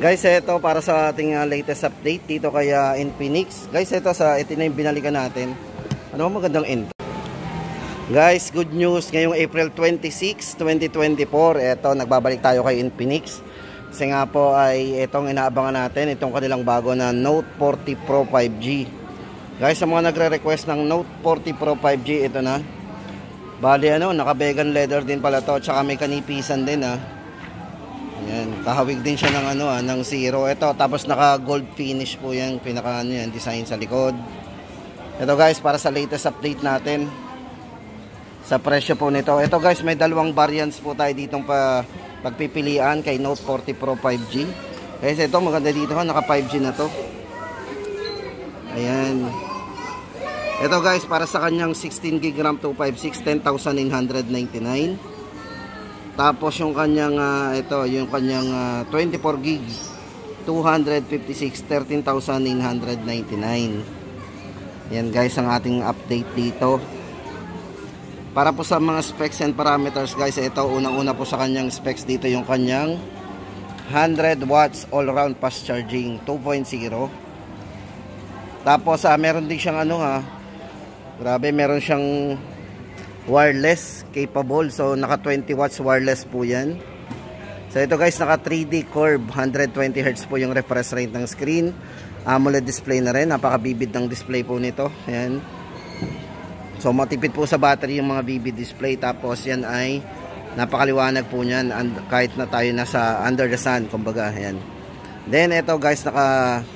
Guys, ito para sa ating latest update dito kay Infinix. Guys, ito na yung binalikan natin. Ano ba magandang Infinix? Guys, good news. Ngayong April 26, 2024, ito nagbabalik tayo kay Infinix. Kasi nga po ay itong inaabangan natin, itong kanilang bago na Note 40 Pro 5G. Guys, sa mga nagre-request ng Note 40 Pro 5G, ito na. Bali naka vegan leather din pala to, tsaka may kanipisan din Yan, kahawig din siya ng ng zero. Ito, tapos naka gold finish po yan, pinaka yan, design sa likod. Ito guys, para sa latest update natin sa presyo po nito. Ito guys, may dalawang variants po tayo ditong pagpipilian kay Note 40 Pro 5G. Guys, ito maganda dito naka 5G na to. Ayan. Ito guys, para sa kanyang 16GB RAM 256, 10,999. Tapos yung kanyang yung kanyang 24GB 256, 13,999. Yan guys ang ating update dito. Para po sa mga specs and parameters guys, ito unang-una po sa kanyang specs dito yung kanyang 100 watts all round fast charging 2.0. Tapos meron din siyang grabe, meron siyang wireless capable, so naka 20 watts wireless po yan. So ito guys, naka 3D curve, 120Hz po yung refresh rate ng screen. AMOLED display na rin, napaka-vivid ng display po nito. Ayan. So matipid po sa battery yung mga vivid display. Tapos yan ay napakaliwanag po niyan, kahit na tayo nasa under the sun, kumbaga. Ayan. Then ito guys, naka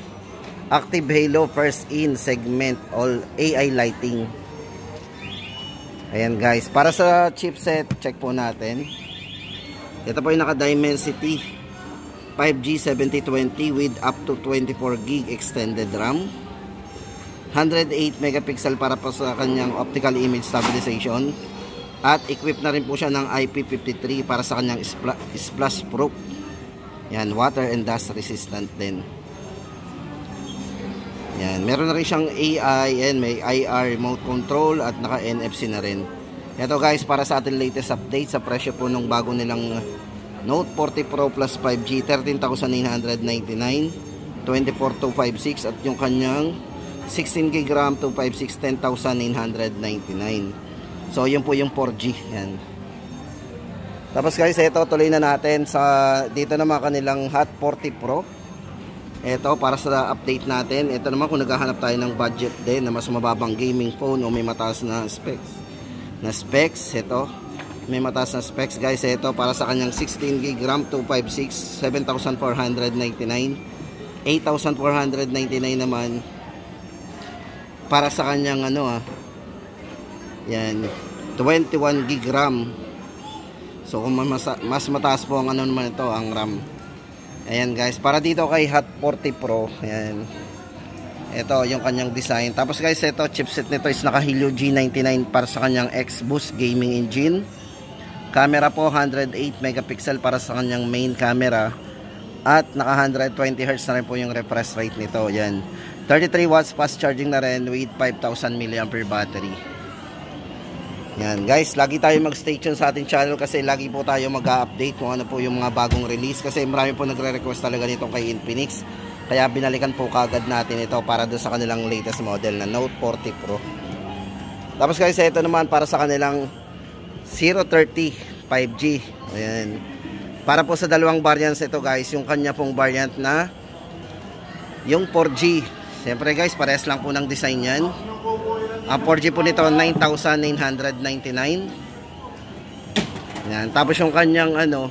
active halo first in segment all AI lighting. Ayan guys, para sa chipset, check po natin. Ito po yung naka Dimensity 5G 7020 with up to 24GB extended RAM, 108 megapixel para po sa kanyang optical image stabilization, at equipped na rin po siya ng IP53 para sa kanyang splash proof. Yan, water and dust resistant din. Yan, meron na rin siyang AI and may IR remote control at naka NFC na rin. Ito guys, para sa ating latest update sa presyo po nung bago nilang Note 40 Pro Plus 5G, 13,999, 24,256, at yung kanyang 16GB RAM 256, 10,999. So yun po yung 4G. Yan. Tapos guys, ito tuloy na natin sa dito naman kanilang Hot 40 Pro. Ito para sa update natin. Ito naman kung naghahanap tayo ng budget din na mas mababang gaming phone o may mataas na specs. Ito may mataas na specs guys. Ito para sa kanyang 16GB RAM 256, 7,499, 8,499 naman para sa kanyang yan, 21GB RAM. So kung mas mataas po ang naman ito, ang RAM. Ayan guys, para dito kay Hot 40 Pro, ayan. Ito yung kanyang design. Tapos guys, ito chipset nito is naka Helio G99 para sa kanyang X-Boost gaming engine. Camera po 108 megapixel para sa kanyang main camera. At naka 120Hz na rin po yung refresh rate nito. Ayan. 33 watts fast charging na rin with 5,000 mAh battery. Yan guys, lagi tayo mag-stay tuned sa ating channel kasi lagi po tayo mag-update kung ano po yung mga bagong release, kasi marami po nagre-request talaga nito kay Infinix. Kaya binalikan po kagad natin ito para doon sa kanilang latest model na Note 40 Pro. Tapos guys, ito naman para sa kanilang 030 5G. Ayan. Para po sa dalawang variants ito guys, yung kanya pong variant na yung 4G. Siyempre guys, parehas lang po ng design yan. Ang 4G po nito 9,999. Yan. Tapos yung kanyang ito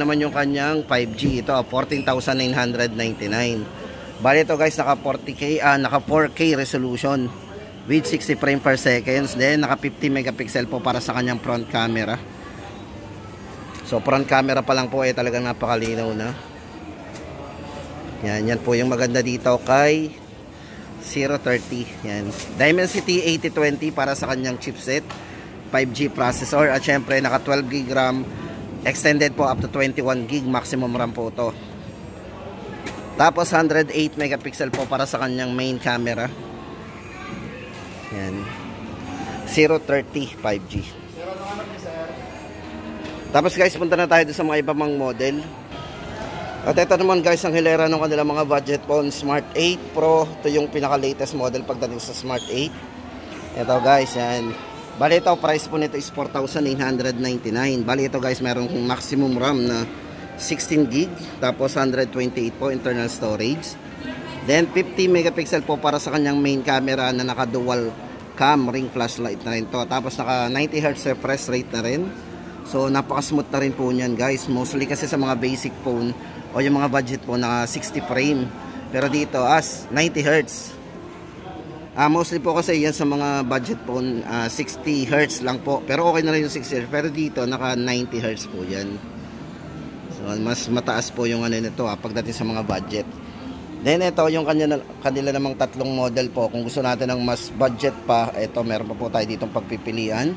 naman yung kanyang 5G. Ito 14,999. Bali ito guys, naka 40K, naka 4K resolution with 60 frame per seconds. Then naka 50 megapixel po para sa kanyang front camera. So front camera pa lang po talagang napakalinaw na. Yan po yung maganda dito kay 030. Yan. Dimensity 8020 para sa kanyang chipset, 5G processor, at syempre naka 12GB RAM, extended po up to 21GB maximum RAM po to. Tapos 108 megapixel po para sa kanyang main camera. Yan. 030 5G. Tapos guys, punta na tayo sa mga iba pang model. At ito naman guys, ang hilera ng kanilang mga budget phone, Smart 8 Pro. Ito yung pinaka-latest model pagdating sa Smart 8. Ito guys, yan. Bali ito, price po nito is 4,899. Bali ito guys, meron kong maximum RAM na 16 gig. Tapos 128 po internal storage. Then 50 megapixel po para sa kanyang main camera na naka dual cam ring flashlight na rin to. Tapos naka 90 Hz refresh rate na rin. So napaka-smooth na rin po niyan guys. Mostly kasi sa mga basic phone o yung mga budget po na 60 frame. Pero dito as 90 Hz. Mostly po kasi yan sa mga budget phone 60 Hz lang po. Pero okay na rin yung 60 Hz. Pero dito naka 90 Hz po yan. So mas mataas po yung ano nito pagdating sa mga budget. Then ito yung kanila namang tatlong model po. Kung gusto natin ng mas budget pa, ito meron pa po tayo ditong pagpipilian.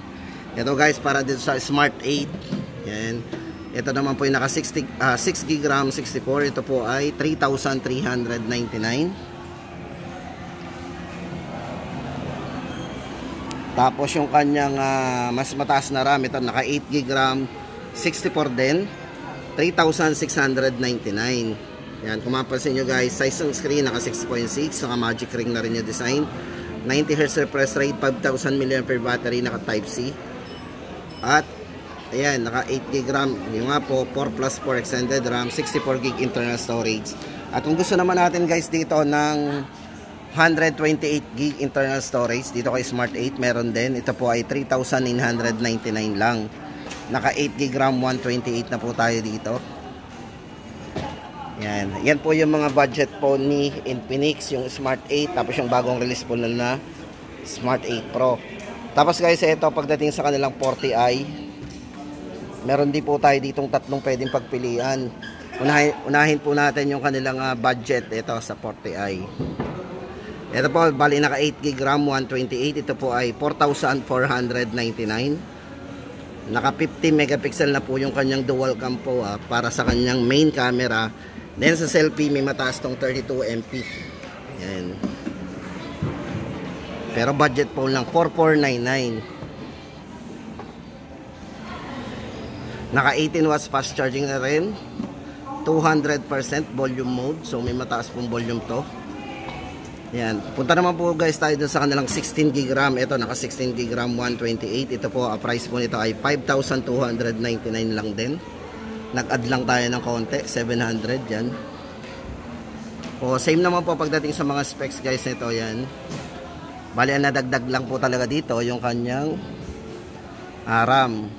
Ito guys para dito sa Smart 8. Yan. Ito naman po yung naka 6 gig RAM 64. Ito po ay 3,399. Tapos yung kanyang mas mataas na RAM, ito naka 8 gig RAM 64 din, 3,699. Yan, kung mapansin nyo guys, size ng screen naka 6.6, naka magic ring na rin yung design, 90 Hz refresh rate, 5,000 mAh battery, naka type C. At ayan, naka 8 gig RAM, yung nga po 4 plus 4 extended RAM, 64 gig internal storage. At kung gusto naman natin guys dito ng 128 gig internal storage, dito kay Smart 8 meron din. Ito po ay 3,999 lang. Naka 8 gig RAM 128 na po tayo dito. Yan po yung mga budget phone ni Infinix, yung Smart 8, tapos yung bagong release po na Smart 8 Pro. Tapos guys, ito pagdating sa kanilang 40i, meron din po tayo ditong tatlong pwedeng pagpilian. Unahin po natin yung kanilang budget ito sa 40i. Ito po, bali naka 8 gig RAM 128, ito po ay 4,499. Naka 50 megapixel na po yung kanyang dual cam po para sa kanyang main camera. Then sa selfie may mataas tong 32 MP. Yan. Pero budget phone lang 4,499. Naka 18 watts fast charging na rin. 200% volume mode. So may mataas pong volume to. Yan. Punta naman po guys tayo dun sa kanilang 16 gig RAM. Ito naka 16 gig RAM 128. Ito po price po nito ay 5,299 lang din. Nag-add lang tayo ng konti, 700 yan. O same naman po pagdating sa mga specs guys nito yan. Bali ang nadagdag lang po talaga dito yung kanyang RAM.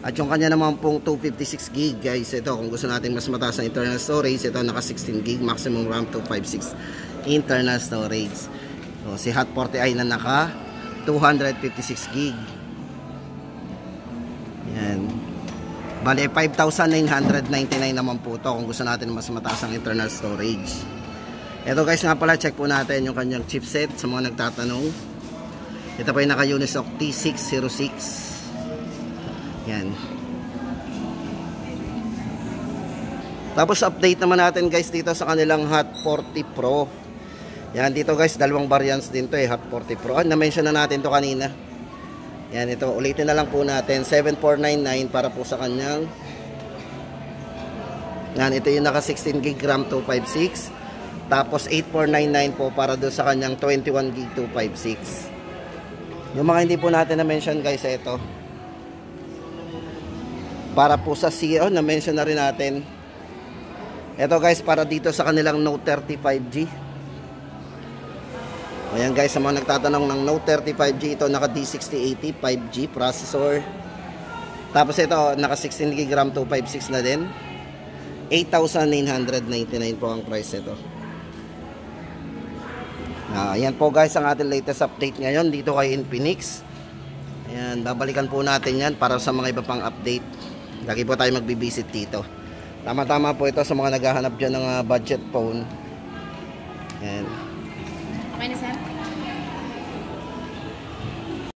At yung kanya naman pong 256 gig guys. Ito kung gusto natin mas mataas na internal storage, ito naka 16 gig, maximum RAM 256 internal storage. So si Hot 40i na naka 256 gig. Yan. Bale, 5,999 naman po to kung gusto natin mas mataas ang internal storage. Ito guys nga pala, check po natin yung kanyang chipset sa mga nagtatanong. Ito po yung naka Unisoc T606. Yan. Tapos update naman natin guys dito sa kanilang Hot 40 Pro. Yan, dito guys, dalawang variants din to Hot 40 Pro. Na-mention na natin to kanina. Yan, ito, ulitin na lang po natin, 7,499 para po sa kanyang. Yan, ito yung naka 16 gig RAM 256. Tapos 8,499 po para doon sa kanyang 21 gig 256. Yung mga hindi po natin na-mention guys, ito. Para po sa CEO, na-mention na rin natin. Ito guys, para dito sa kanilang Note 30 5G. Ayan guys, sa mga nagtatanong ng Note 30 5G, ito naka D6080 5G processor. Tapos ito, naka 16 gig RAM 256 na din. 8,999 po ang price ito. Ayan po guys, ang ating latest update ngayon dito kay Infinix. Ayan, babalikan po natin yan para sa mga iba pang update. Lagi po tayo magbibisit dito. Tama-tama po ito sa mga naghahanap dyan ng budget phone. Ayan. Okay na sir?